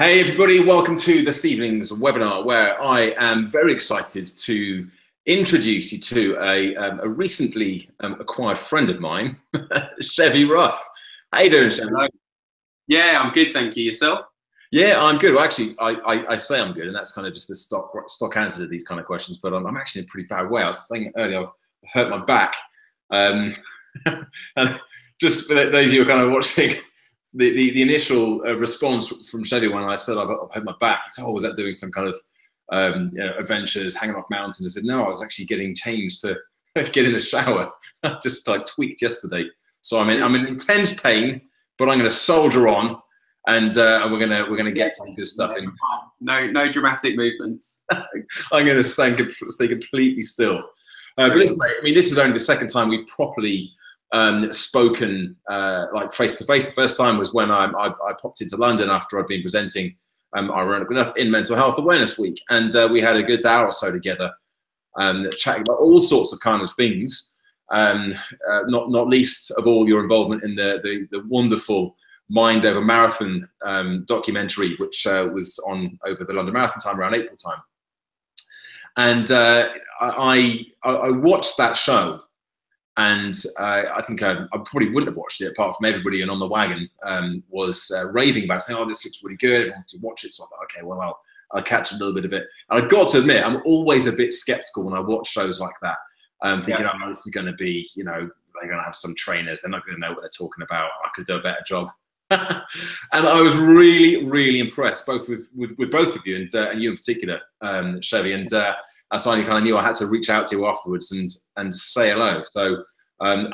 Hey everybody, welcome to this evening's webinar where I am very excited to introduce you to a recently acquired friend of mine, Chevy Ruff. How you doing, Chevy? Yeah, I'm good, thank you. Yourself? Yeah, I'm good. Well, actually, I say I'm good, and that's kind of just a stock answer to these kind of questions, but I'm actually in a pretty bad way. I was saying earlier, I've hurt my back. And just for those of you who are kind of watching, the initial response from Chevy when I said I've hurt my back, he said, "Oh, was that doing some kind of adventures, hanging off mountains?" I said, "No, I was actually getting changed to get in the shower." I just like tweaked yesterday, so I'm in intense pain, but I'm going to soldier on, and we're gonna get some good stuff in. No dramatic movements. I'm going to stay completely still. But listen, I mean, this is only the second time we've properly spoken like face to face. The first time was when I popped into London after I'd been presenting, ironically enough, in Mental Health Awareness Week, and we had a good hour or so together, chatting about all sorts of kind of things. Not least of all your involvement in the wonderful Mind Over Marathon documentary, which was on over the London Marathon time around April time. And I watched that show. And I think I probably wouldn't have watched it apart from everybody and on the wagon was raving about it, saying, "Oh, this looks really good. I want to watch it." So I thought, okay, well, I'll catch a little bit of it. And I've got to admit, I'm always a bit skeptical when I watch shows like that. Thinking, "Oh, this is going to be, they're going to have some trainers. They're not going to know what they're talking about. I could do a better job." And I was really, really impressed, both with both of you and you in particular, Chevy. And I finally kind of knew I had to reach out to you afterwards and say hello. So I'm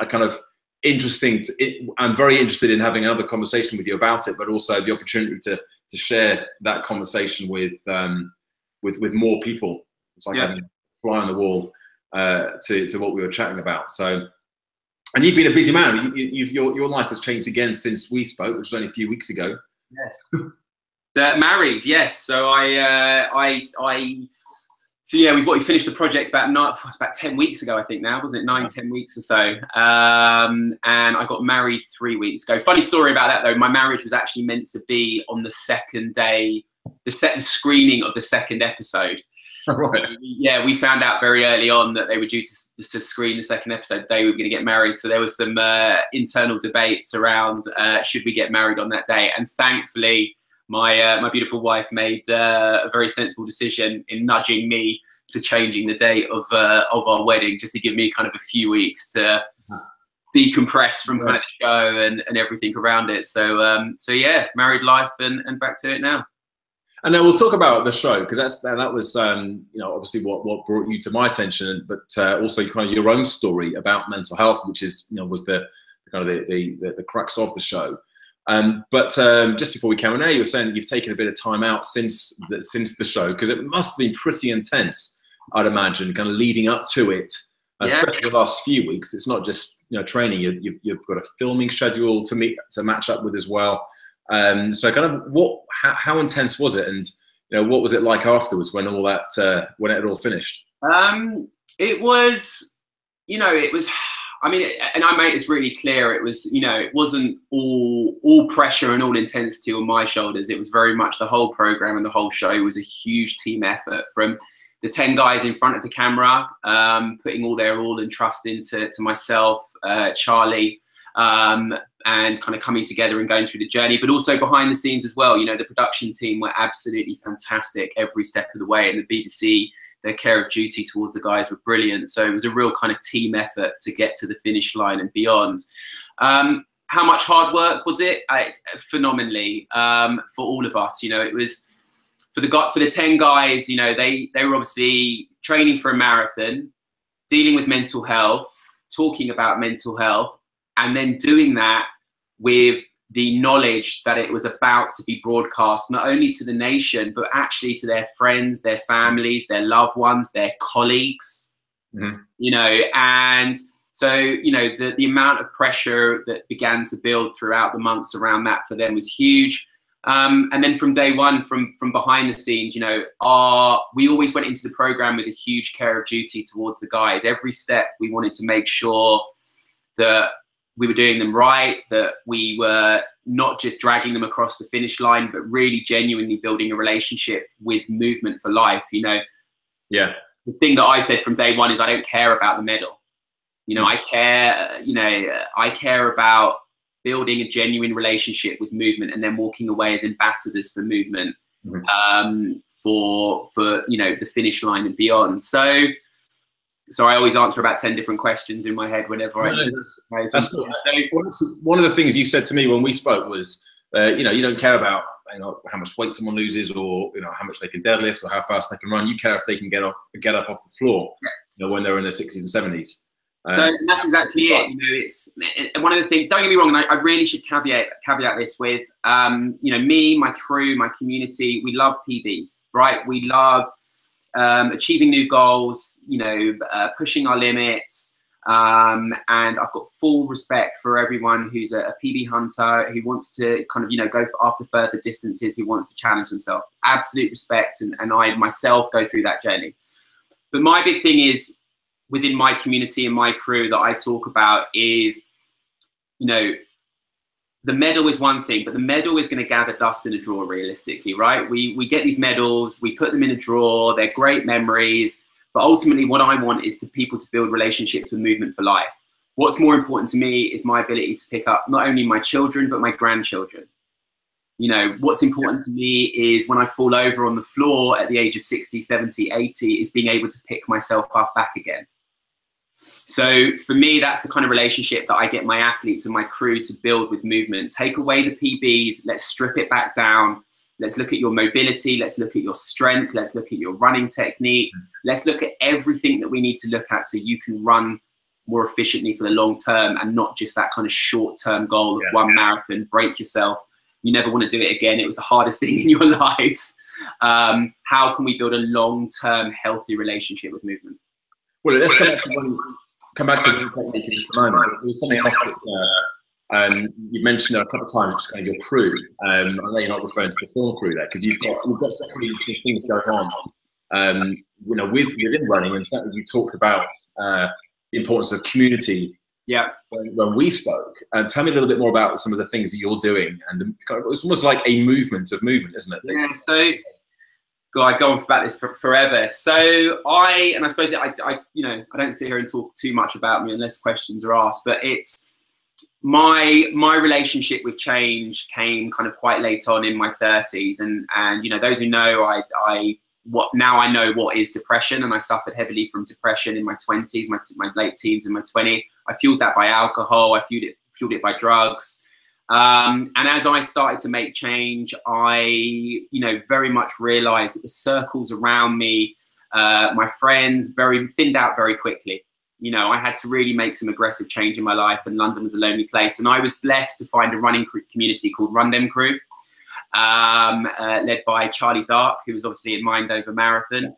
very interested in having another conversation with you about it, but also the opportunity to share that conversation with more people. It's like having a fly on the wall to what we were chatting about. So, and you've been a busy man. Your life has changed again since we spoke, which was only a few weeks ago. Yes. Married, yes. So So yeah, we finished the project about 10 weeks ago, I think now, wasn't it? 9-10 weeks or so. And I got married 3 weeks ago. Funny story about that though, my marriage was actually meant to be on the second day, the screening of the second episode. Right. So, yeah, we found out very early on that they were due to screen the second episode. They were going to get married. So there was some internal debates around should we get married on that day. And thankfully, my beautiful wife made a very sensible decision in nudging me to changing the date of our wedding, just to give me kind of a few weeks to decompress from kind of the show and everything around it. So yeah, married life and back to it now. And then we'll talk about the show, because that was obviously what brought you to my attention, but also kind of your own story about mental health, which is was the kind of the crux of the show. But just before we came on air, you were saying that you've taken a bit of time out since the show, because it must have been pretty intense, I'd imagine, kind of leading up to it, especially the last few weeks. It's not just training; you've got a filming schedule to match up with as well. So kind of how intense was it, and what was it like afterwards when all that when it had all finished? It was, it was. I mean, and I made it really clear. It was, it wasn't all pressure and all intensity on my shoulders. It was very much the whole program and the whole show was a huge team effort from the 10 guys in front of the camera, putting all their all and trust into myself, Charlie, and kind of coming together and going through the journey, but also behind the scenes as well. The production team were absolutely fantastic every step of the way, and the BBC, their care of duty towards the guys were brilliant. So it was a real kind of team effort to get to the finish line and beyond. How much hard work was it? Phenomenally, for all of us. It was for the 10 guys. They were obviously training for a marathon, dealing with mental health, talking about mental health, and then doing that with the knowledge that it was about to be broadcast, not only to the nation, but actually to their friends, their families, their loved ones, their colleagues, and so, the amount of pressure that began to build throughout the months around that for them was huge. And then from day one, from behind the scenes, we always went into the program with a huge care of duty towards the guys. Every step we wanted to make sure that we were doing them right, that we were not just dragging them across the finish line, but really genuinely building a relationship with movement for life. You know, yeah. The thing that I said from day one is I don't care about the medal. You know, I care about building a genuine relationship with movement and then walking away as ambassadors for movement, for you know, the finish line and beyond. So I always answer about 10 different questions in my head whenever that's cool. One of the things you said to me when we spoke was, you know, you don't care about, you know, how much weight someone loses, or, you know, how much they can deadlift or how fast they can run. You care if they can get up off the floor, you know, when they're in their 60s and 70s. So that's exactly it. You know, it's one of the things. Don't get me wrong, and I really should caveat this with, you know, me, my crew, my community. We love PBs, right? We love achieving new goals. You know, pushing our limits. And I've got full respect for everyone who's a PB hunter, who wants to kind of, you know, go after further distances, who wants to challenge themselves. Absolute respect, and I myself go through that journey. But my big thing is, within my community and my crew that I talk about is, you know, the medal is one thing, but the medal is going to gather dust in a drawer realistically, right? We get these medals, we put them in a drawer, they're great memories, but ultimately what I want is to people to build relationships with movement for life. What's more important to me is my ability to pick up not only my children, but my grandchildren. You know, what's important to me is when I fall over on the floor at the age of 60, 70, 80, is being able to pick myself up back again. So for me, that's the kind of relationship that I get my athletes and my crew to build with movement. Take away the PBs, let's strip it back down. Let's look at your mobility, let's look at your strength, let's look at your running technique. Let's look at everything that we need to look at so you can run more efficiently for the long term, and not just that kind of short-term goal of one marathon, break yourself. You never want to do it again. It was the hardest thing in your life. How can we build a long-term healthy relationship with movement? Well, let's come back to the technique in just a moment. There was something else you mentioned a couple of times, just kind of your crew. I know you're not referring to the film crew there, because you've got so many things going on, you know, within running, and certainly you talked about the importance of community. Yeah. When we spoke, tell me a little bit more about some of the things that you're doing, and it's almost like a movement of movement, isn't it? Yeah. So. I go on about this forever. So I suppose you know, I don't sit here and talk too much about me unless questions are asked, but it's my relationship with change came kind of quite late on in my 30s, and you know, those who know, I know what is depression, and I suffered heavily from depression in my 20s, my late teens and my 20s. I fueled that by alcohol, I fueled it by drugs. And as I started to make change, I, you know, very much realized that the circles around me, my friends, thinned out very quickly. You know, I had to really make some aggressive change in my life, and London was a lonely place. And I was blessed to find a running community called Run Dem Crew, led by Charlie Dark, who was obviously in Mind Over Marathon.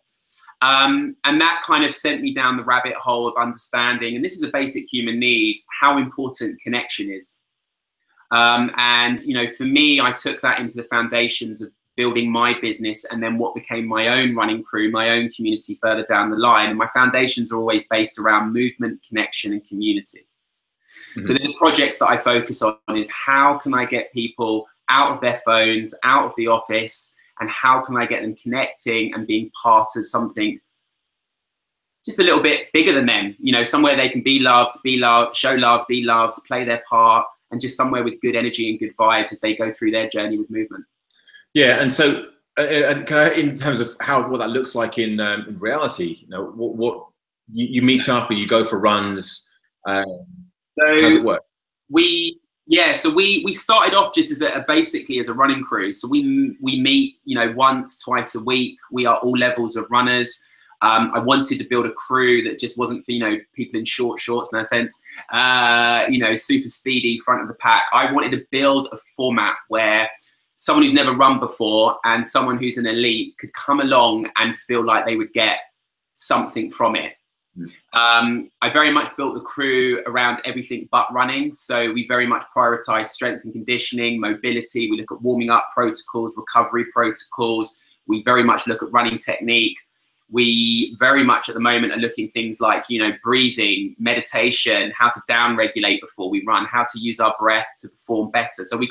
And that kind of sent me down the rabbit hole of understanding, and this is a basic human need, how important connection is. And, you know, for me, I took that into the foundations of building my business, and then what became my own running crew, my own community further down the line. And my foundations are always based around movement, connection, and community. So the projects that I focus on is how can I get people out of their phones, out of the office, and how can I get them connecting and being part of something just a little bit bigger than them, you know, somewhere they can be loved, show love, be loved, play their part, and just somewhere with good energy and good vibes as they go through their journey with movement. Yeah, and so in terms of what that looks like in reality, you know, what you meet up or you go for runs. So how does it work? We started off just as basically as a running crew. So we meet, you know, once, twice a week. We are all levels of runners. I wanted to build a crew that just wasn't for, you know, people in short shorts, no offense, you know, super speedy front of the pack. I wanted to build a format where someone who's never run before and someone who's an elite could come along and feel like they would get something from it. I very much built the crew around everything but running. So we very much prioritize strength and conditioning, mobility. We look at warming up protocols, recovery protocols. We very much look at running technique. We very much at the moment are looking things like, you know, breathing, meditation, how to down regulate before we run, how to use our breath to perform better. So we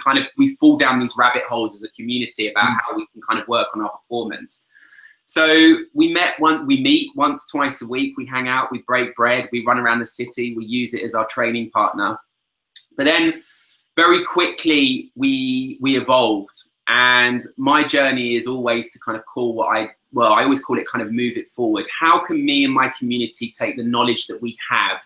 fall down these rabbit holes as a community about how we can kind of work on our performance. So we meet once, twice a week. We hang out, we break bread, we run around the city, we use it as our training partner. But then very quickly we evolved, and my journey is always to kind of call I always call it kind of move it forward. How can me and my community take the knowledge that we have?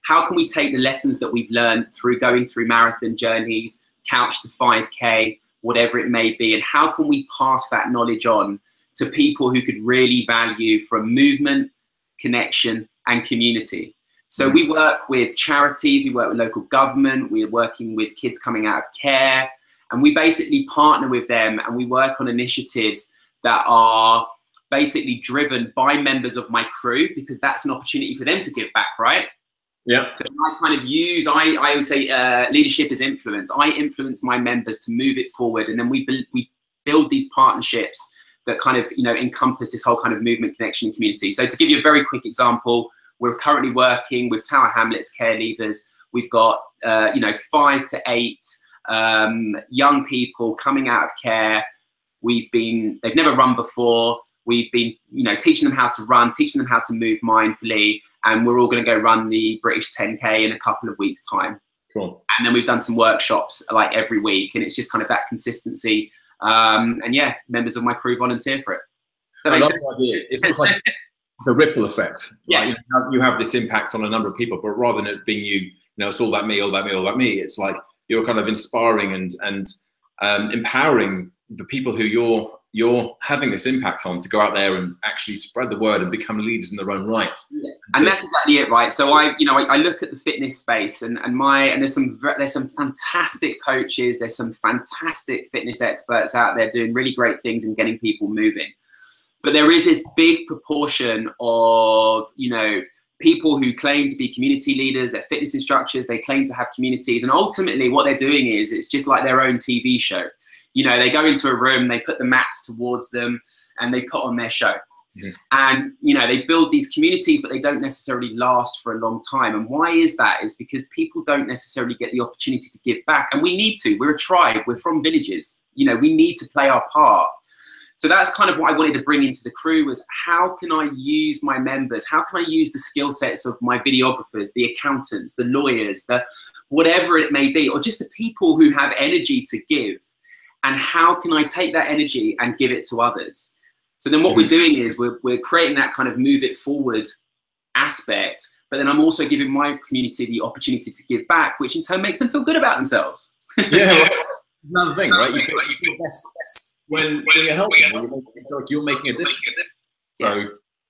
How can we take the lessons that we've learned through going through marathon journeys, couch to 5K, whatever it may be, and how can we pass that knowledge on to people who could really value from movement, connection, and community? So we work with charities, we work with local government, we're working with kids coming out of care, and we basically partner with them and we work on initiatives that are basically driven by members of my crew, because that's an opportunity for them to give back, right? Yeah. So I kind of use, I always say leadership is influence. I influence my members to move it forward, and then we build these partnerships that kind of, you know, encompass this whole kind of movement, connection, and community. So to give you a very quick example, we're currently working with Tower Hamlets care leavers. We've got, you know, 5 to 8 young people coming out of care. They've never run before. We've been, you know, teaching them how to run, teaching them how to move mindfully, and we're all going to go run the British 10K in a couple of weeks' time. Cool. And then we've done some workshops like every week, and it's just kind of that consistency. And yeah, members of my crew volunteer for it. So I love the idea. It's like the ripple effect. Yes. Right? You have this impact on a number of people, but rather than it being you know, it's all about me, all about me, all about me. It's like you're kind of inspiring and empowering the people who you're having this impact on to go out there and actually spread the word and become leaders in their own right. Yeah. And that's exactly it, right? So I look at the fitness space, and there's some fantastic coaches, there's some fantastic fitness experts out there doing really great things and getting people moving. But there is this big proportion of, you know, people who claim to be community leaders, they're fitness instructors, they claim to have communities, and ultimately what they're doing is it's just like their own TV show. You know, they go into a room, they put the mats towards them, and they put on their show. Mm-hmm. And, you know, they build these communities, but they don't necessarily last for a long time. And why is that? It's because people don't necessarily get the opportunity to give back. And we need to. We're a tribe. We're from villages. You know, we need to play our part. So that's kind of what I wanted to bring into the crew, was how can I use my members? How can I use the skill sets of my videographers, the accountants, the lawyers, the whatever it may be, or just the people who have energy to give? And how can I take that energy and give it to others? So then what we're doing is we're creating that kind of move it forward aspect, but then I'm also giving my community the opportunity to give back, which in turn makes them feel good about themselves. Yeah, right. Another thing, right? You feel best when you're helping, when you feel like you're making a difference. Yeah.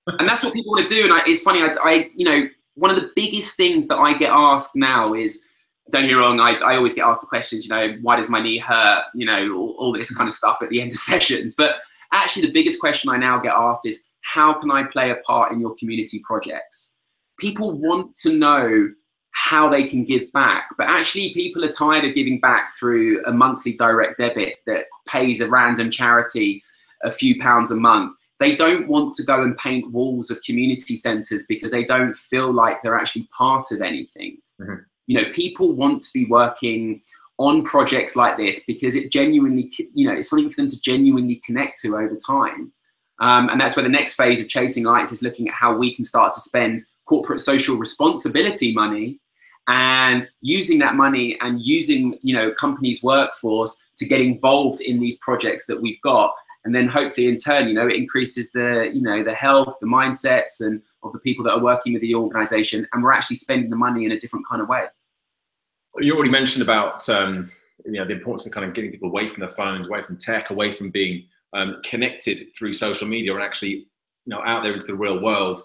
So. And that's what people want to do. And it's funny, I you know, one of the biggest things that I get asked now is, don't get me wrong, I always get asked the questions, you know, why does my knee hurt? You know, all this kind of stuff at the end of sessions. But actually the biggest question I now get asked is, how can I play a part in your community projects? People want to know how they can give back, but actually people are tired of giving back through a monthly direct debit that pays a random charity a few pounds a month. They don't want to go and paint walls of community centres because they don't feel like they're actually part of anything. Mm-hmm. You know, people want to be working on projects like this because it genuinely, you know, it's something for them to genuinely connect to over time. And that's where the next phase of Chasing Lights is looking at how we can start to spend corporate social responsibility money and using that money and using, you know, companies' workforce to get involved in these projects that we've got. And then hopefully in turn, you know, it increases the, you know, the health, the mindsets and of the people that are working with the organization. And we're actually spending the money in a different kind of way. You already mentioned about, you know, the importance of kind of getting people away from their phones, away from tech, away from being connected through social media, and actually, you know, out there into the real world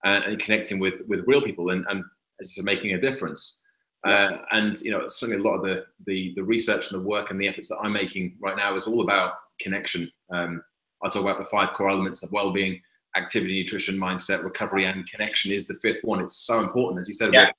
and connecting with real people and as you said, making a difference. Yeah. And, you know, certainly a lot of the research and the work and the efforts that I'm making right now is all about connection. I talk about the 5 core elements of well-being: activity, nutrition, mindset, recovery, and connection is the 5th one. It's so important. As you said, yeah.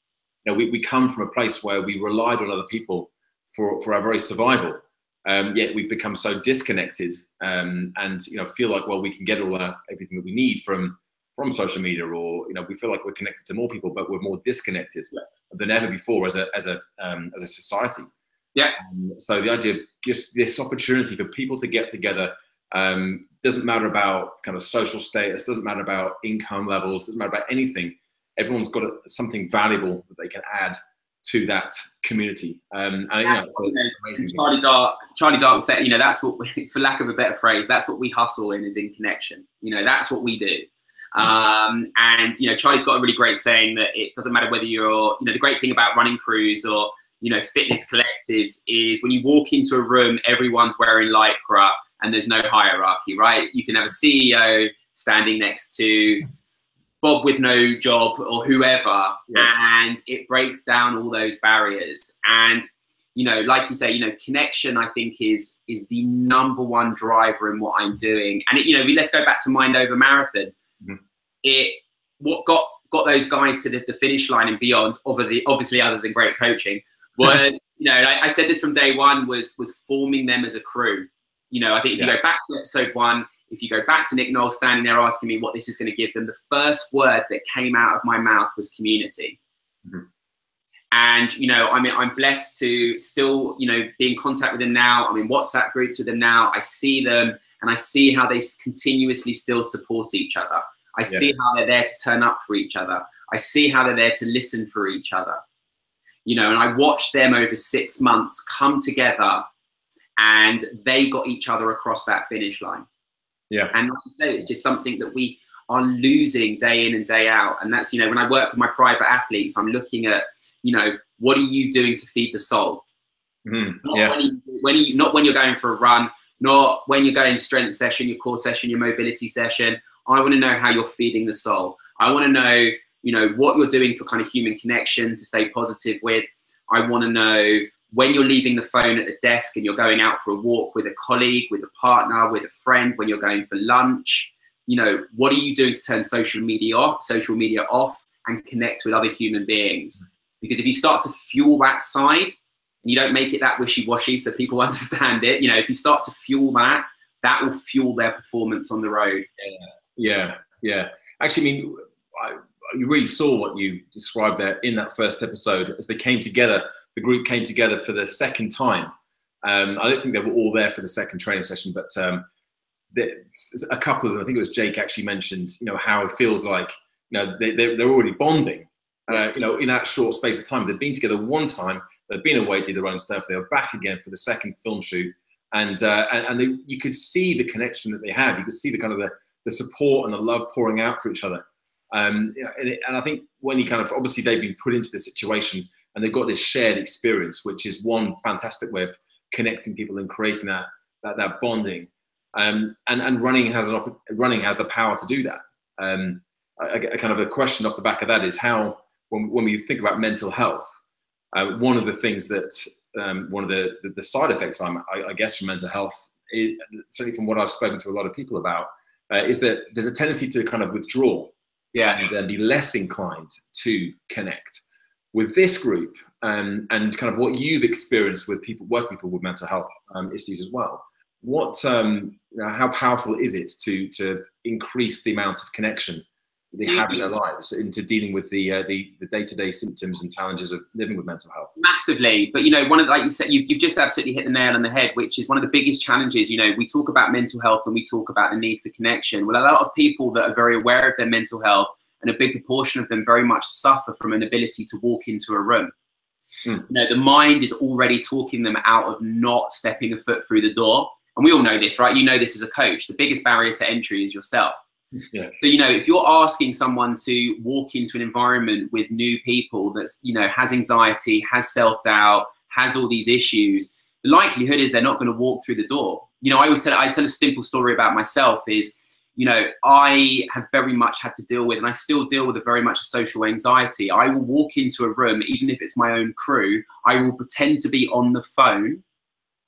You know, we come from a place where we relied on other people for our very survival. Yet we've become so disconnected and, you know, feel like, well, we can get all everything that we need from from social media, or we feel like we're connected to more people, but we're more disconnected than ever before as a society. Yeah. So the idea of just this opportunity for people to get together, doesn't matter about kind of social status, doesn't matter about income levels, doesn't matter about anything. Everyone's got something valuable that they can add to that community. And it's amazing. Charlie Dark said, that's what, for lack of a better phrase, that's what we hustle in, is in connection. That's what we do. And Charlie's got a really great saying that it doesn't matter whether you're, the great thing about running crews or fitness collectives is when you walk into a room, everyone's wearing lycra and there's no hierarchy, right? You can have a CEO standing next to Bob with no job or whoever, and it breaks down all those barriers. And like you say, connection, I think is the #1 driver in what I'm doing. And let's go back to Mind Over Marathon. What got those guys to the finish line and beyond, obviously other than great coaching, was I said this from day one, was forming them as a crew. I think if you go back to episode 1, if you go back to Nick Knowles standing there asking me what this is going to give them, the first word that came out of my mouth was community. And I'm blessed to still be in contact with them now. I'm in WhatsApp groups with them now. I see them and I see how they continuously still support each other. I see how they're there to turn up for each other. I see how they're there to listen for each other. And I watched them over 6 months come together, and they got each other across that finish line. And like you say, it's just something that we are losing day in and day out. And that's, when I work with my private athletes, I'm looking at, what are you doing to feed the soul? Not when you're going for a run, not when you're going strength session, your core session, your mobility session. I want to know how you're feeding the soul. I want to know, what you're doing for kind of human connection to stay positive with. I want to know when you're leaving the phone at the desk and you're going out for a walk with a colleague, with a partner, with a friend, when you're going for lunch, what are you doing to turn social media off and connect with other human beings? Because if you start to fuel that side and you don't make it that wishy-washy so people understand it, if you start to fuel that, that will fuel their performance on the road. Yeah. Actually, you really saw what you described there in that first episode as they came together. The group came together for the second time. I don't think they were all there for the second training session, but a couple of them, I think it was Jake actually mentioned, how it feels like, they're already bonding, in that short space of time. They've been together one time, they've been away, did their own stuff. They were back again for the second film shoot. And you could see the connection that they had. You could see the kind of the support and the love pouring out for each other. And I think when you kind of, obviously they've been put into this situation and they've got this shared experience, which is one fantastic way of connecting people and creating that bonding. And running has the power to do that. A kind of a question off the back of that is how, when we think about mental health, one of the things that, one of the side effects, I guess, from mental health, certainly from what I've spoken to a lot of people about, is that there's a tendency to kind of withdraw and be less inclined to connect. With this group and kind of what you've experienced with working people with mental health issues as well, how powerful is it to increase the amount of connection they have in their lives into dealing with the day-to-day symptoms and challenges of living with mental health? Massively. But one of like you said, you've just absolutely hit the nail on the head, which is one of the biggest challenges. We talk about mental health and we talk about the need for connection. Well, a lot of people that are very aware of their mental health, and a big proportion of them very much suffer from an ability to walk into a room. The mind is already talking them out of not stepping a foot through the door. And we all know this, right? This as a coach, the biggest barrier to entry is yourself. So, if you're asking someone to walk into an environment with new people that's, has anxiety, has self-doubt, has all these issues, the likelihood is they're not going to walk through the door. I tell a simple story about myself is, I have very much had to deal with, and I still deal with very much a social anxiety. I will walk into a room, even if it's my own crew, I will pretend to be on the phone,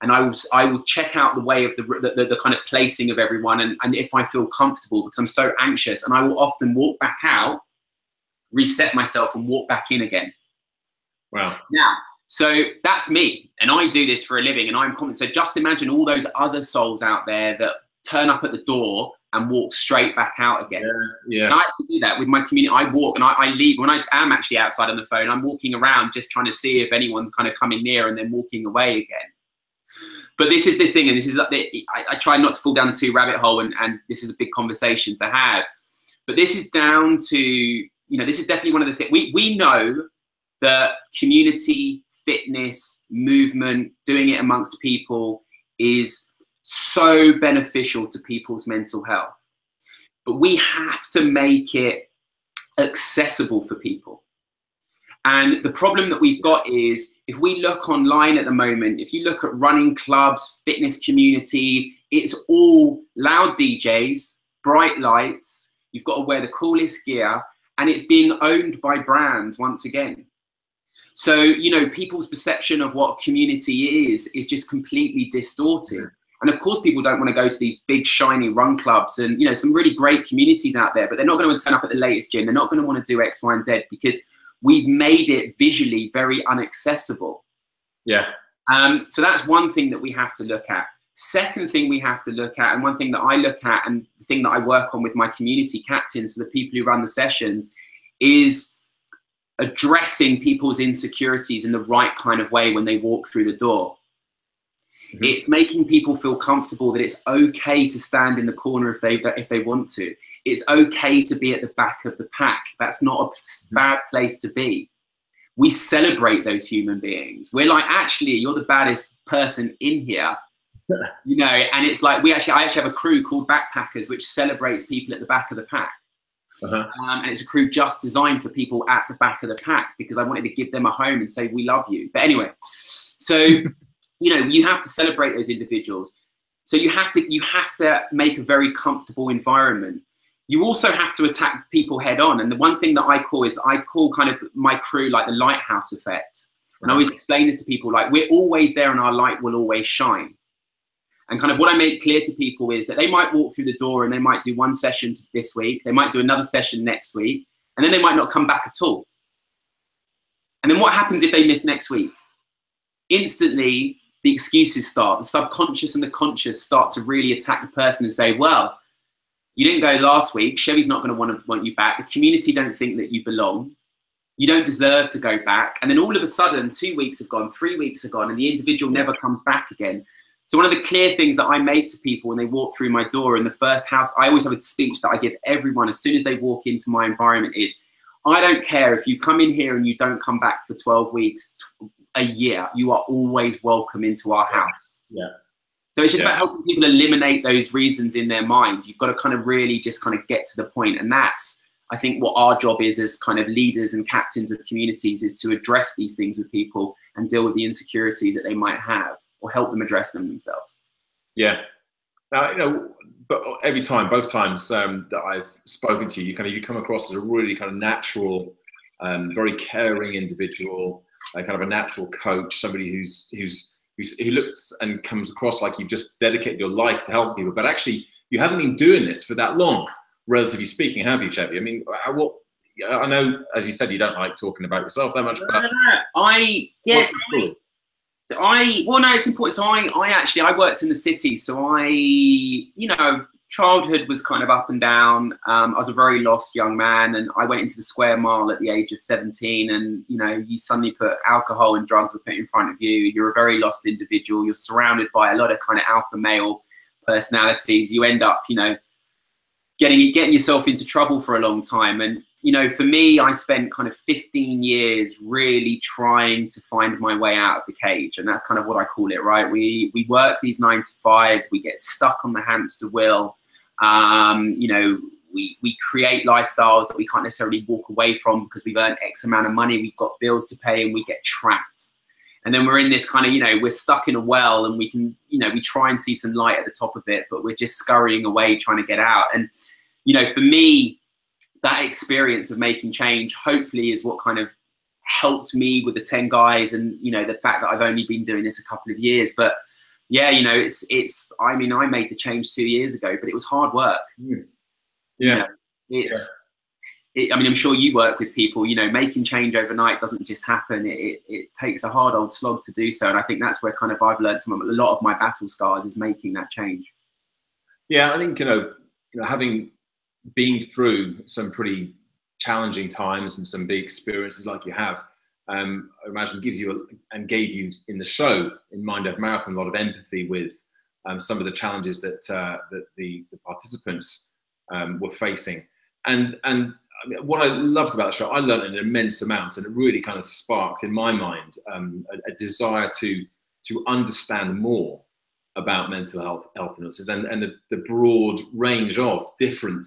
and I will check out the way of the kind of placing of everyone, and if I feel comfortable, because I'm so anxious, and I will often walk back out, reset myself, and walk back in again. Wow. Now, so that's me, and I do this for a living, and I'm confident. So just imagine all those other souls out there that turn up at the door and walk straight back out again. Yeah. And I actually do that with my community. I walk and I leave. When I am actually outside on the phone, I'm walking around just trying to see if anyone's kind of coming near and then walking away again. But this is this thing, and this is like I try not to fall down the two rabbit hole, and this is a big conversation to have. But this is down to, you know, this is definitely one of the things. We know that community, fitness, movement, doing it amongst people is so beneficial to people's mental health. But we have to make it accessible for people. And the problem that we've got is, if we look online at the moment, if you look at running clubs, fitness communities, it's all loud DJs, bright lights, you've got to wear the coolest gear, and it's being owned by brands once again. So, you know, people's perception of what community is just completely distorted. And of course, people don't want to go to these big, shiny run clubs and, you know, some really great communities out there, but they're not going to turn up at the latest gym. They're not going to want to do X, Y, and Z because we've made it visually very inaccessible. Yeah. So that's one thing that we have to look at. Second thing we have to look at, and one thing that I look at, and the thing that I work on with my community captains, so the people who run the sessions, is addressing people's insecurities in the right kind of way when they walk through the door. Mm-hmm. It's making people feel comfortable that it's okay to stand in the corner if they want to. It's okay to be at the back of the pack. That's not a bad place to be. We celebrate those human beings. We're like, actually, you're the baddest person in here, you know. And it's like I actually have a crew called Backpackers, which celebrates people at the back of the pack. And it's a crew just designed for people at the back of the pack, because I wanted to give them a home and say, we love you. But anyway, so, you know, you have to celebrate those individuals. So you have to make a very comfortable environment. You also have to attack people head on. And the one thing that I call kind of my crew like the Lighthouse Effect. And I always explain this to people, like, we're always there and our light will always shine. And kind of what I make clear to people is that they might walk through the door and they might do one session this week, they might do another session next week, and then they might not come back at all. And then what happens if they miss next week? Instantly, the excuses start. The subconscious and the conscious start to really attack the person and say, well, you didn't go last week. Chevy's not going to want you back. The community don't think that you belong. You don't deserve to go back. And then all of a sudden, 2 weeks have gone, 3 weeks have gone, and the individual never comes back again. So one of the clear things that I make to people when they walk through my door in the first house, I always have a speech that I give everyone as soon as they walk into my environment is, I don't care if you come in here and you don't come back for 12 weeks, a year, you are always welcome into our house. Yeah. So it's just about helping people eliminate those reasons in their mind. You've got to kind of really just kind of get to the point. And that's, I think, what our job is as kind of leaders and captains of communities, is to address these things with people and deal with the insecurities that they might have, or help them address them themselves. Yeah. Now, you know, but every time, both times that I've spoken to you, you come across as a really kind of natural, very caring individual, kind of a natural coach, somebody who looks and comes across like you've just dedicated your life to help people. But actually, you haven't been doing this for that long, relatively speaking, have you, Chevy? I mean, I know, as you said, you don't like talking about yourself that much, but it's important. So I worked in the city. So you know, childhood was kind of up and down. I was a very lost young man, and I went into the square mile at the age of 17. And, you know, you suddenly put alcohol and drugs put in front of you. You're a very lost individual. You're surrounded by a lot of kind of alpha male personalities. You end up, you know, getting yourself into trouble for a long time. And, you know, for me, I spent kind of 15 years really trying to find my way out of the cage. And that's kind of what I call it, right? We work these 9 to 5s, we get stuck on the hamster wheel. You know, we create lifestyles that we can't necessarily walk away from because we've earned X amount of money, we've got bills to pay, and we get trapped. And then we're in this kind of, you know, we're stuck in a well, and we can, you know, we try and see some light at the top of it, but we're just scurrying away trying to get out. And, you know, for me, that experience of making change hopefully is what kind of helped me with the 10 guys, and, you know, the fact that I've only been doing this a couple of years. But yeah, you know, I mean, I made the change 2 years ago, but it was hard work. Yeah. You know, I mean, I'm sure you work with people, you know, making change overnight doesn't just happen. It takes a hard old slog to do so. And I think that's where kind of I've learned a lot of my battle scars is making that change. Yeah, I think having been through some pretty challenging times and some big experiences like you have, I imagine gives you and gave you in the show in Mind Over Marathon a lot of empathy with some of the challenges that the participants were facing. And I mean, what I loved about the show, I learned an immense amount, and it really kind of sparked in my mind a desire to understand more about mental health illnesses and the broad range of different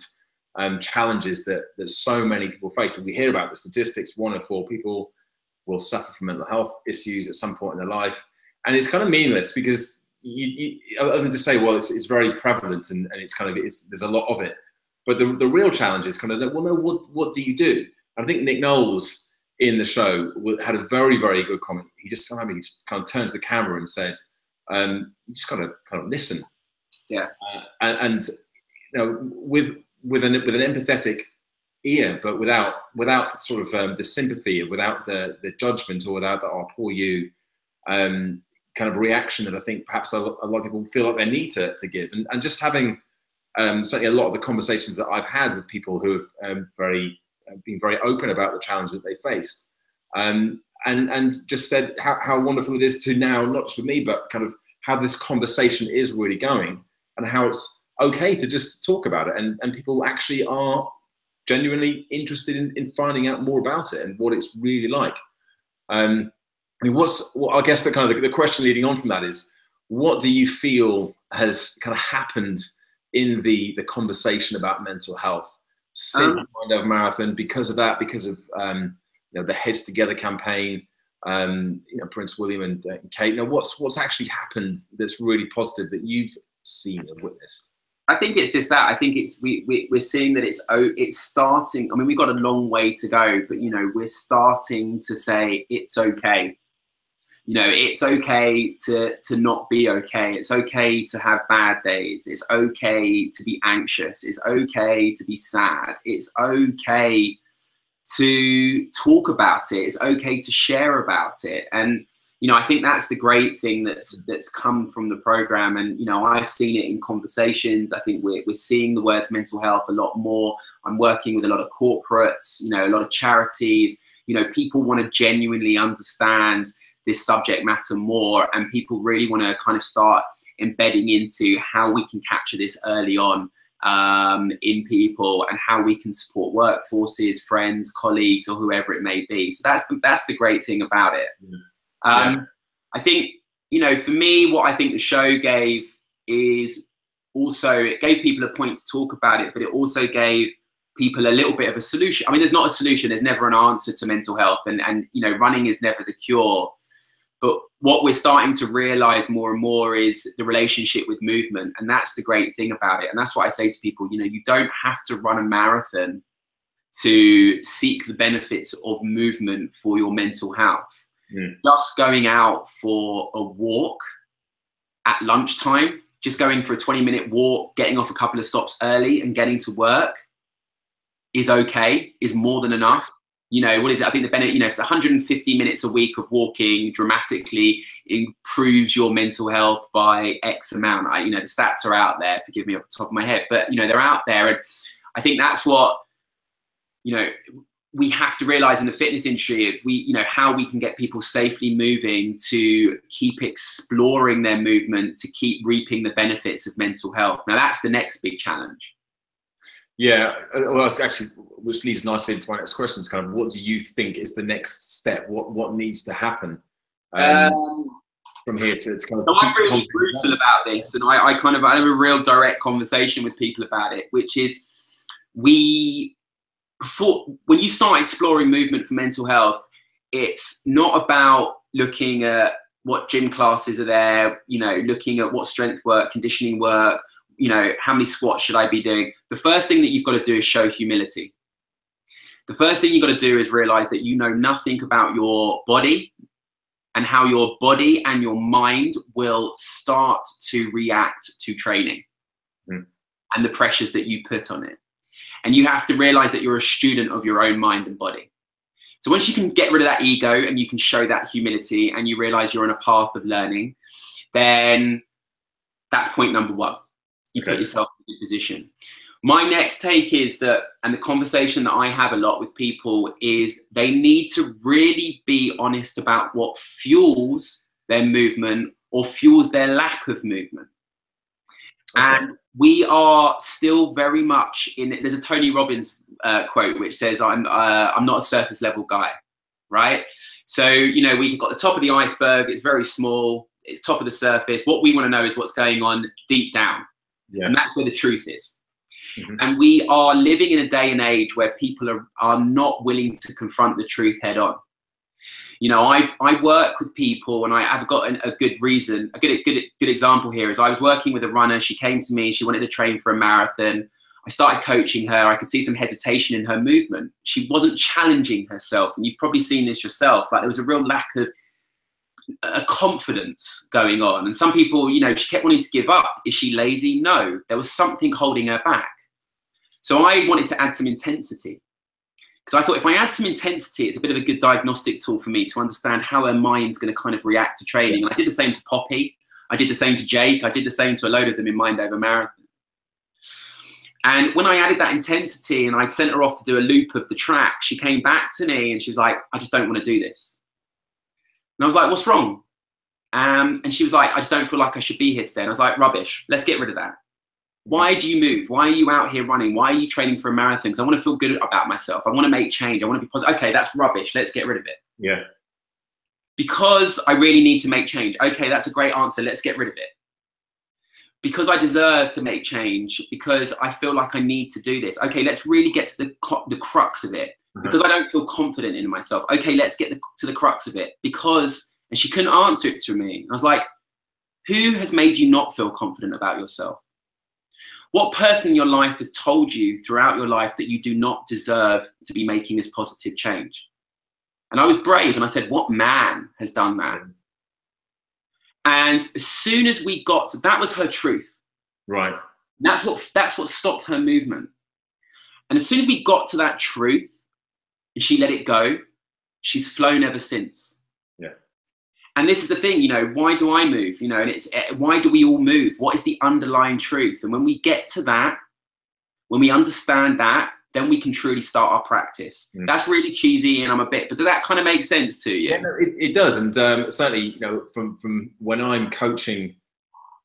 challenges that so many people face. When we hear about the statistics, 1 in 4 people will suffer from mental health issues at some point in their life, and it's kind of meaningless because other than to say, well, it's very prevalent and it's kind of there's a lot of it. But the real challenge is kind of that, well, no, what do you do? I think Nick Knowles in the show had a very, very good comment. He just kind of turned to the camera and said, you just got to kind of listen. Yeah. And with an empathetic ear, but without sort of the sympathy, without the judgment, or without the, oh, poor you, kind of reaction that I think perhaps a lot of people feel like they need to give. And just having certainly a lot of the conversations that I've had with people who have been very open about the challenge that they faced, and just said how wonderful it is to now, not just with me, but kind of how this conversation is really going, and how it's okay to just talk about it, and people actually are genuinely interested in finding out more about it and what it's really like. I mean, I guess the question leading on from that is, what do you feel has kind of happened in the conversation about mental health since Mind Over Marathon, because of that, because of the Heads Together campaign, Prince William and Kate? What's actually happened that's really positive that you've seen and witnessed? I think it's just that. I think we're seeing that it's starting. I mean, we've got a long way to go, but we're starting to say it's okay. It's okay to not be okay. It's okay to have bad days. It's okay to be anxious. It's okay to be sad. It's okay to talk about it. It's okay to share about it. And I think that's the great thing that's come from the program. And I've seen it in conversations. I think we're seeing the words mental health a lot more. I'm working with a lot of corporates, a lot of charities. People want to genuinely understand this subject matter more, and people really want to kind of start embedding into how we can capture this early on in people, and how we can support workforces, friends, colleagues, or whoever it may be. So that's the great thing about it. I think, for me, what I think the show gave is also, it gave people a point to talk about it, but it also gave people a little bit of a solution. I mean, there's not a solution. There's never an answer to mental health, and running is never the cure. But what we're starting to realize more and more is the relationship with movement. And that's the great thing about it. And that's what I say to people, you don't have to run a marathon to seek the benefits of movement for your mental health. Just going out for a walk at lunchtime, just going for a 20-minute walk, getting off a couple of stops early and getting to work is okay, is more than enough. What is it? I think the benefit, if it's 150 minutes a week of walking dramatically improves your mental health by X amount. The stats are out there, forgive me off the top of my head, but they're out there. And I think that's what, we have to realize in the fitness industry, how we can get people safely moving to keep exploring their movement, to keep reaping the benefits of mental health. Now that's the next big challenge. Yeah, well, it's actually, which leads nicely into my next question, is kind of, what do you think is the next step? What needs to happen from here to kind of... So I'm really brutal about this, and I have a real direct conversation with people about it, which is when you start exploring movement for mental health, it's not about looking at what gym classes are there, looking at what strength work, conditioning work, how many squats should I be doing? The first thing that you've got to do is show humility. The first thing you've got to do is realize that you know nothing about your body and how your body and your mind will start to react to training and the pressures that you put on it. And you have to realize that you're a student of your own mind and body. So once you can get rid of that ego and you can show that humility and you realize you're on a path of learning, then that's point number one. You put yourself in a good position. My next take is that, and the conversation that I have a lot with people is they need to really be honest about what fuels their movement or fuels their lack of movement. Okay. And we are still very much in, there's a Tony Robbins quote which says, I'm not a surface level guy, right? So, you know, we've got the top of the iceberg, it's very small, it's top of the surface. What we want to know is what's going on deep down. Yeah. And that's where the truth is. Mm-hmm. And we are living in a day and age where people are not willing to confront the truth head on. You know, I work with people, and I've got a good reason. A good example here is I was working with a runner. She came to me. She wanted to train for a marathon. I started coaching her. I could see some hesitation in her movement. She wasn't challenging herself. And you've probably seen this yourself. Like, there was a real lack of a confidence going on. And some people, you know, she kept wanting to give up. Is she lazy? No. There was something holding her back. So I wanted to add some intensity. Because I thought if I add some intensity, it's a bit of a good diagnostic tool for me to understand how her mind's going to kind of react to training. And I did the same to Poppy. I did the same to Jake. I did the same to a load of them in Mind Over Marathon. And when I added that intensity and I sent her off to do a loop of the track, she came back to me and she was like, I just don't want to do this. And I was like, what's wrong? And she was like, I just don't feel like I should be here today. And I was like, rubbish. Let's get rid of that. Why do you move? Why are you out here running? Why are you training for a marathon? Because I want to feel good about myself. I want to make change. I want to be positive. Okay, that's rubbish. Let's get rid of it. Yeah. Because I really need to make change. Okay, that's a great answer. Let's get rid of it. Because I deserve to make change. Because I feel like I need to do this. Okay, let's really get to the crux of it. Because I don't feel confident in myself. Okay, let's get to the crux of it. Because, and she couldn't answer it to me. I was like, who has made you not feel confident about yourself? What person in your life has told you throughout your life that you do not deserve to be making this positive change? And I was brave and I said, what man has done that? And as soon as we got to, that was her truth. Right. That's what stopped her movement. And as soon as we got to that truth and she let it go, she's flown ever since. Yeah. And this is the thing, you know, why do I move? You know, and it's why do we all move? What is the underlying truth? And when we get to that, when we understand that, then we can truly start our practice. Mm. That's really cheesy and I'm a bit, but does that kind of make sense to you? Yeah, no, it does. And certainly, you know, from when I'm coaching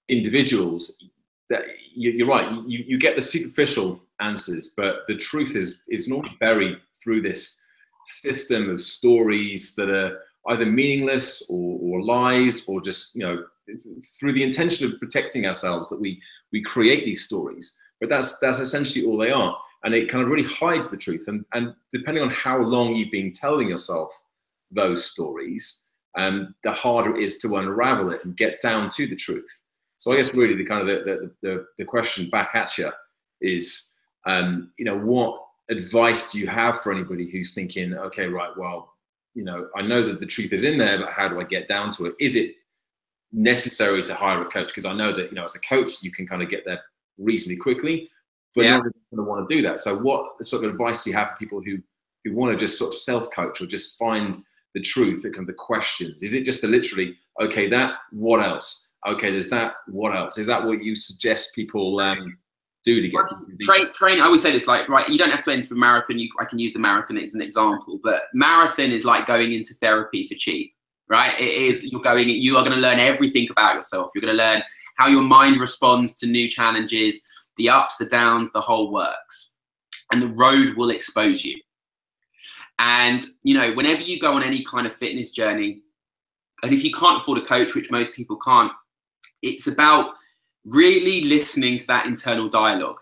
individuals, that you're right, you get the superficial answers, but the truth is normally buried through this system of stories that are either meaningless or lies, or just, you know, through the intention of protecting ourselves that we create these stories. But that's essentially all they are. And it kind of really hides the truth. And depending on how long you've been telling yourself those stories, the harder it is to unravel it and get down to the truth. So I guess really the kind of the question back at you is, you know, what advice do you have for anybody who's thinking, okay, right, well, you know, I know that the truth is in there, but how do I get down to it? Is it necessary to hire a coach? Because I know that, you know, as a coach, you can kind of get there reasonably quickly, but not everyone's going to want to do that. So what sort of advice do you have for people who want to just sort of self-coach or just find the truth, the kind of the questions? Is it just literally, okay, that, what else? Okay, there's that, what else? Is that what you suggest people do to get train? I always say this, like, right, you don't have to enter a marathon. I can use the marathon as an example, but marathon is like going into therapy for cheap, right? It is, you are going to learn everything about yourself. You're going to learn how your mind responds to new challenges, the ups, the downs, the whole works, and the road will expose you. And, you know, whenever you go on any kind of fitness journey, and if you can't afford a coach, which most people can't, it's about really listening to that internal dialogue.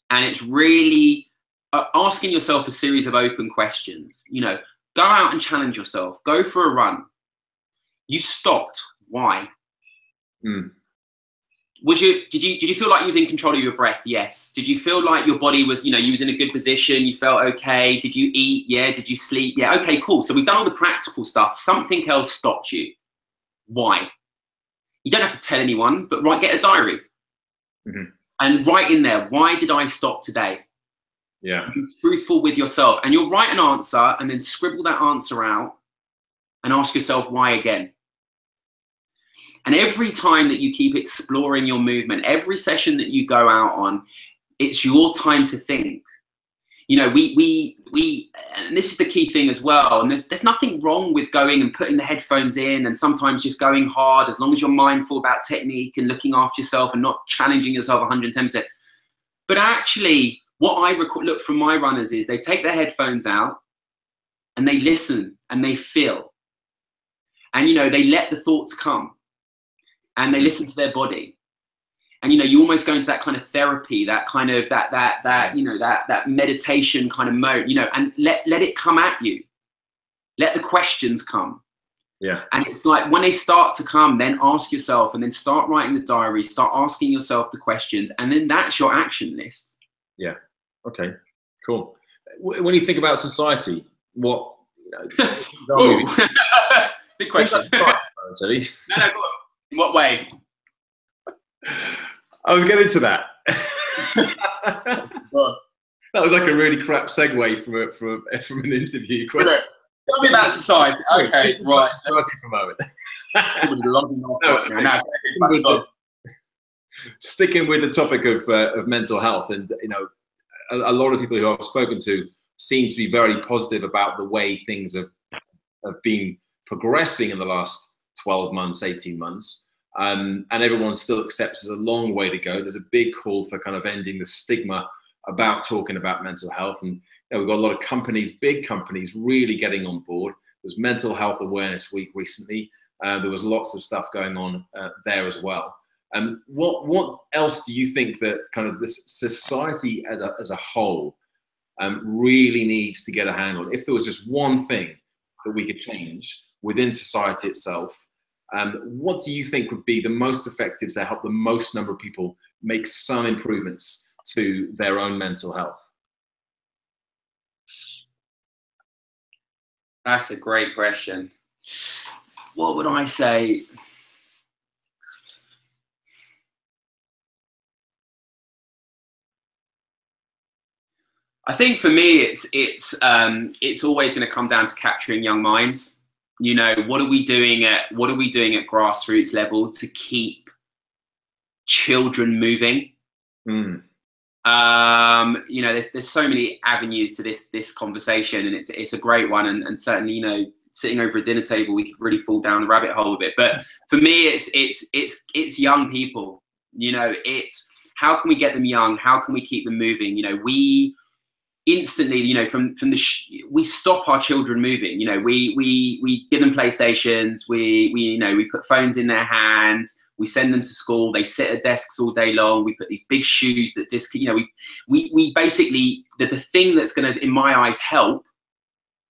And it's really asking yourself a series of open questions. You know, go out and challenge yourself. Go for a run. You stopped. Why? Mm. Did you feel like you was in control of your breath? Yes. Did you feel like your body was, you know, you was in a good position? You felt okay? Did you eat? Yeah. Did you sleep? Yeah. Okay, cool. So we've done all the practical stuff. Something else stopped you. Why? You don't have to tell anyone, but get a diary. Mm-hmm. And write in there, why did I stop today? Yeah. Be truthful with yourself. And you'll write an answer and then scribble that answer out and ask yourself why again. And every time that you keep exploring your movement, every session that you go out on, it's your time to think. You know, and this is the key thing as well. And there's nothing wrong with going and putting the headphones in and sometimes just going hard, as long as you're mindful about technique and looking after yourself and not challenging yourself 110%. But actually, what I look from my runners is they take their headphones out and they listen and they feel. And, you know, they let the thoughts come and they listen to their body. And, you know, you almost go into that kind of therapy, that kind of, you know, that meditation kind of mode, you know, and let it come at you. Let the questions come. Yeah. And it's like when they start to come, then ask yourself, and then start writing the diary, start asking yourself the questions, and then that's your action list. Yeah. Okay, cool. When you think about society, what, you know, big question. No, go on. In what way? I was getting to that. That was like a really crap segue from an interview question. Tell me about society. Okay, right. Society for a moment. Sticking with the topic of mental health, and you know, a lot of people who I've spoken to seem to be very positive about the way things have been progressing in the last 12 months, 18 months. And everyone still accepts there's a long way to go. There's a big call for kind of ending the stigma about talking about mental health. And you know, we've got a lot of companies, big companies, really getting on board. There's Mental Health Awareness Week recently. There was lots of stuff going on there as well. What else do you think that kind of this society as a whole really needs to get a handle? If there was just one thing that we could change within society itself, what do you think would be the most effective to help the most number of people make some improvements to their own mental health? That's a great question. What would I say? I think for me, it's always going to come down to capturing young minds. You know, what are we doing at grassroots level to keep children moving? You know, there's so many avenues to this conversation, and it's a great one. And certainly, you know, sitting over a dinner table, we could really fall down the rabbit hole a bit. But for me, it's young people. You know, it's how can we get them young? How can we keep them moving? You know, we instantly, you know, we stop our children moving. You know, we give them PlayStations. We put phones in their hands. We send them to school. They sit at desks all day long. We put these big shoes that you know, we basically the thing that's going to, in my eyes, help,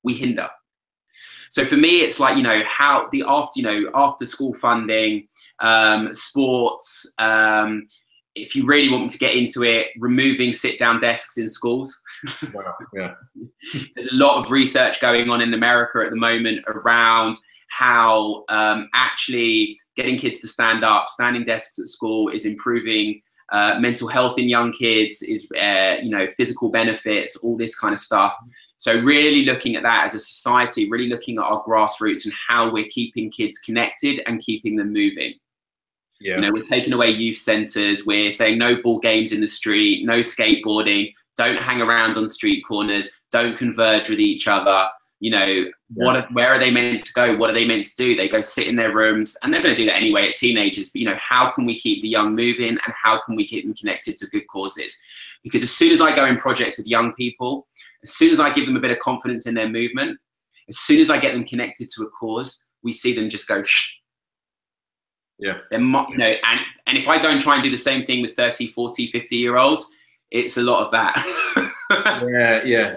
we hinder. So for me, it's like, you know, how the after school funding, sports. If you really want me to get into it, removing sit-down desks in schools. Wow, yeah. There's a lot of research going on in America at the moment around how actually getting kids to stand up, standing desks at school is improving mental health in young kids, is you know, physical benefits, all this kind of stuff. So really looking at that as a society, really looking at our grassroots and how we're keeping kids connected and keeping them moving. Yeah. You know, we're taking away youth centres. We're saying no ball games in the street, no skateboarding, don't hang around on street corners, don't converge with each other. You know, where are they meant to go? What are they meant to do? They go sit in their rooms, and they're going to do that anyway at teenagers. But, you know, how can we keep the young moving, and how can we keep them connected to good causes? Because as soon as I go in projects with young people, as soon as I give them a bit of confidence in their movement, as soon as I get them connected to a cause, we see them just go, shh. Yeah. You know, and if I don't try and do the same thing with 30, 40, 50-year-olds, it's a lot of that.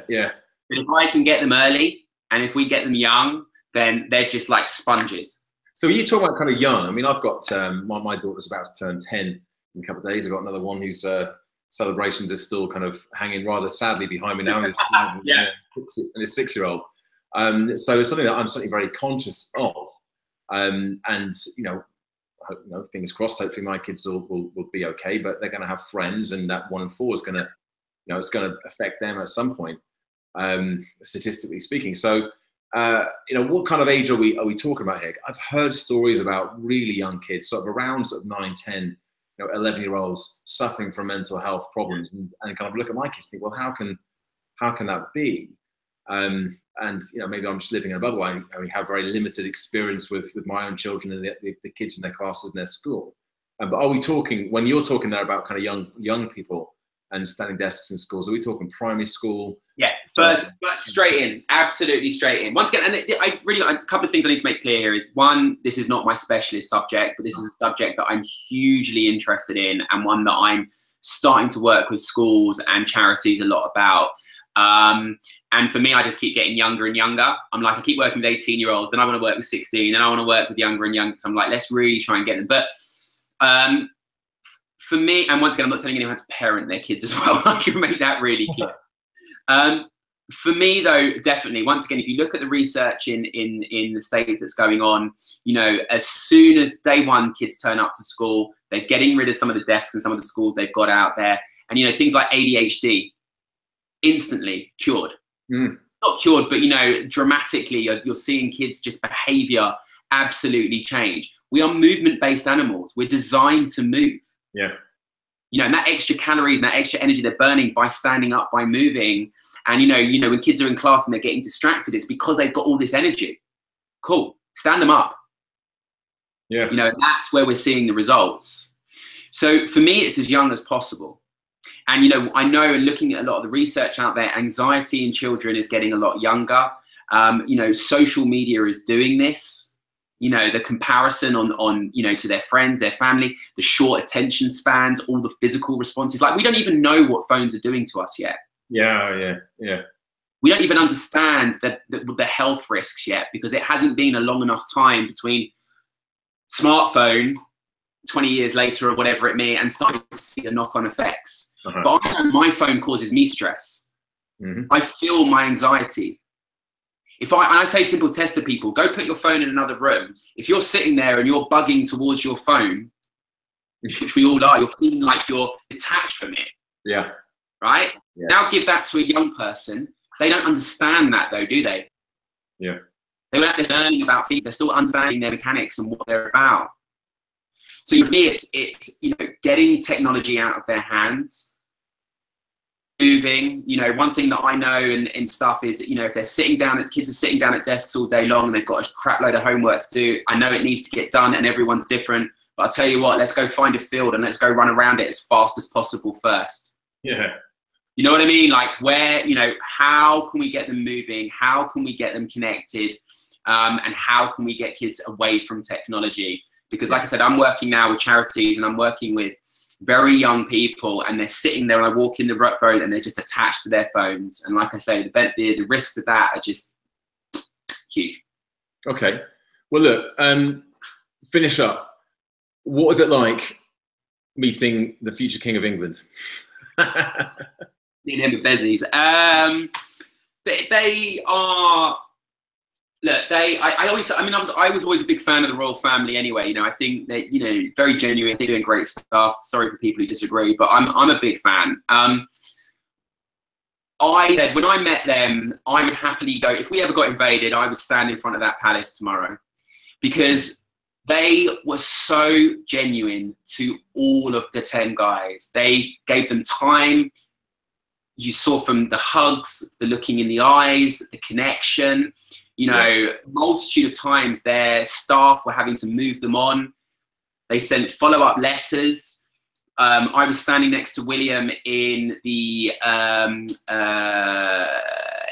Yeah. But if I can get them early, and if we get them young, then they're just like sponges. So you talk about kind of young. I mean, I've got my daughter's about to turn 10 in a couple of days. I've got another one whose celebrations are still kind of hanging rather sadly behind me now. Yeah. And his 6-year-old. So it's something that I'm certainly very conscious of. And you know, fingers crossed, hopefully my kids will be okay, but they're going to have friends, and that 1 in 4 is going to, you know, it's going to affect them at some point, statistically speaking. So You know, what kind of age are we talking about here? I've heard stories about really young kids, sort of around sort of 9, 10, you know, 11-year-olds suffering from mental health problems, and kind of look at my kids and think, well, how can that be? And you know, maybe I'm just living in a bubble. I only have very limited experience with my own children and the kids in their classes in their school. But are we talking, when you're talking there about kind of young people and standing desks in schools, are we talking primary school? Yeah, first straight in, absolutely straight in. Once again, and a couple of things I need to make clear here is, one, this is not my specialist subject, but this is a subject that I'm hugely interested in, and one that I'm starting to work with schools and charities a lot about. And for me, I just keep getting younger and younger. I'm like, I keep working with 18-year-olds, then I want to work with 16, then I want to work with younger and younger. So I'm like, let's really try and get them. But for me, and once again, I'm not telling anyone how to parent their kids as well. I can make that really clear. For me, though, definitely, once again, if you look at the research in the States that's going on, you know, as soon as day one kids turn up to school, they're getting rid of some of the desks in some of the schools they've got out there. And, you know, things like ADHD, instantly cured. Not cured, but, you know, dramatically, you're seeing kids' just behavior absolutely change. We are movement-based animals. We're designed to move. Yeah. You know, and that extra calories and that extra energy they're burning by standing up, by moving. And, you know, when kids are in class and they're getting distracted, it's because they've got all this energy. Cool. Stand them up. Yeah. You know, that's where we're seeing the results. So for me, it's as young as possible. And, you know, I know, and looking at a lot of the research out there, anxiety in children is getting a lot younger. You know, social media is doing this. You know, the comparison on, you know, to their friends, their family, the short attention spans, all the physical responses. Like, we don't even know what phones are doing to us yet. Yeah. We don't even understand the health risks yet, because it hasn't been a long enough time between smartphone 20 years later or whatever it may, and starting to see the knock-on effects. But I know my phone causes me stress. I feel my anxiety. And I say simple test to people, go put your phone in another room. If you're sitting there and you're bugging towards your phone, which we all are, you're feeling like you're detached from it. Yeah. Right? Yeah. Now give that to a young person. They don't understand that though, do they? Yeah. They're not just learning about things. They're still understanding their mechanics and what they're about. So for me, it's you know, getting technology out of their hands, moving. You know, one thing that I know and stuff is, you know, if they're sitting down, kids are sitting down at desks all day long and they've got a crap load of homework to do, I know it needs to get done and everyone's different, but I'll tell you what, let's go find a field and let's go run around it as fast as possible first. Yeah. You know what I mean? Like, where, you know, how can we get them moving? How can we get them connected? And how can we get kids away from technology? Because like I said, I'm working now with charities and I'm working with very young people, and they're sitting there and I walk in the road and they're just attached to their phones. And like I say, the risks of that are just huge. Okay. Well, look, finish up. What was it like meeting the future King of England? Me and him with Bezies. They are... Look, I was always a big fan of the royal family anyway. You know, I think that, you know, very genuine. They're doing great stuff. Sorry for people who disagree, but I'm a big fan. I said when I met them, I would happily go. If we ever got invaded, I would stand in front of that palace tomorrow, because they were so genuine to all of the 10 guys. They gave them time. You saw from the hugs, the looking in the eyes, the connection. You know, multitude of times their staff were having to move them on. They sent follow-up letters. I was standing next to William in the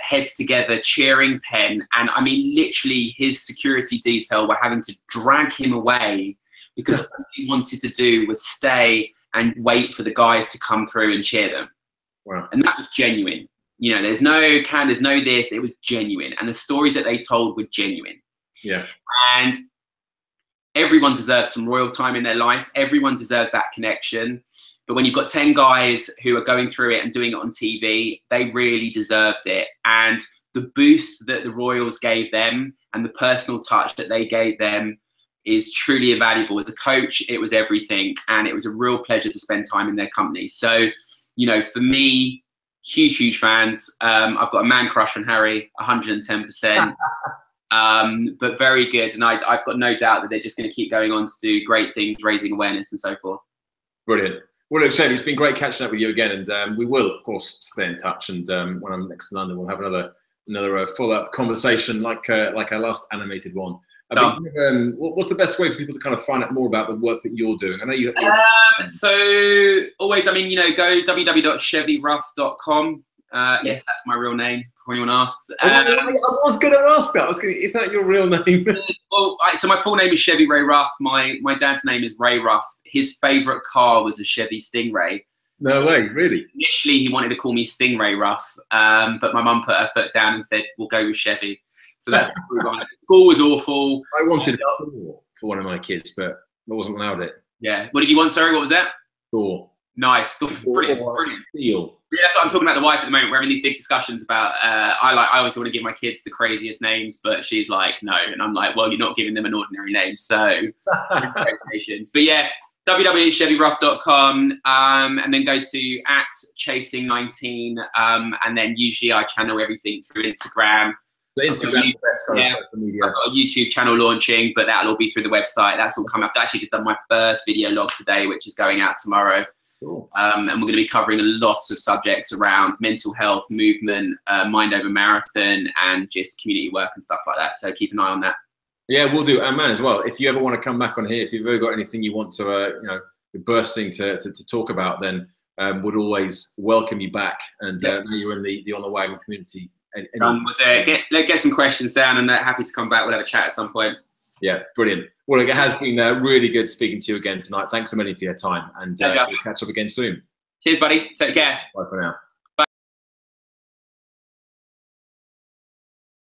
heads together cheering pen. And I mean, literally his security detail were having to drag him away because all he wanted to do was stay and wait for the guys to come through and cheer them. Wow. And that was genuine. You know, there's no there's no this, it was genuine. And the stories that they told were genuine. Yeah. And everyone deserves some royal time in their life. Everyone deserves that connection. But when you've got 10 guys who are going through it and doing it on TV, they really deserved it. And the boost that the royals gave them and the personal touch that they gave them is truly invaluable. As a coach, it was everything. And it was a real pleasure to spend time in their company. So, you know, for me, huge fans. I've got a man crush on Harry, 110%. But very good, and I've got no doubt that they're just going to keep going on to do great things, raising awareness and so forth. Brilliant. Well, look, Chevy, it's been great catching up with you again, and we will, of course, stay in touch. And when I'm next in London, we'll have another follow-up conversation like our last animated one. What's the best way for people to kind of find out more about the work that you're doing? I know you. So always, I mean, go www.chevyrough.com. Yes, that's my real name. For anyone asks. I was going to ask that. Is that your real name? Well, so my full name is Chevy Ray Rough. My dad's name is Ray Rough. His favourite car was a Chevy Stingray. No way, really? Initially, he wanted to call me Stingray Rough, but my mum put her foot down and said, "We'll go with Chevy." So that's school was awful. I wanted Thor for one of my kids, but I wasn't allowed it. Yeah. What did you want? Sorry, what was that? Thor. Nice. Brilliant. Steel. Yeah, that's what I'm talking about. The wife at the moment. We're having these big discussions about. I always want to give my kids the craziest names, but she's like, no, and I'm like, well, you're not giving them an ordinary name, so congratulations. But yeah, www.chevyrough.com, and then go to @chasing19, and then usually I channel everything through Instagram. The Instagram, kind of social media. I've got a YouTube channel launching, but that'll all be through the website. That's all come up. I've actually just done my first video log today, which is going out tomorrow. Cool. And we're going to be covering a lot of subjects around mental health, movement, mind over marathon, and just community work and stuff like that. So keep an eye on that. Yeah, we'll do. And man, as well, if you ever want to come back on here, if you've ever got anything you want to, you're bursting to talk about, then would always welcome you back. And you're in the On the Wagon community. Get some questions down, and happy to come back. We'll have a chat at some point. Yeah, brilliant. Well, look, it has been really good speaking to you again tonight. Thanks so much for your time, and we'll catch up again soon. Cheers, buddy. Take care. Bye for now.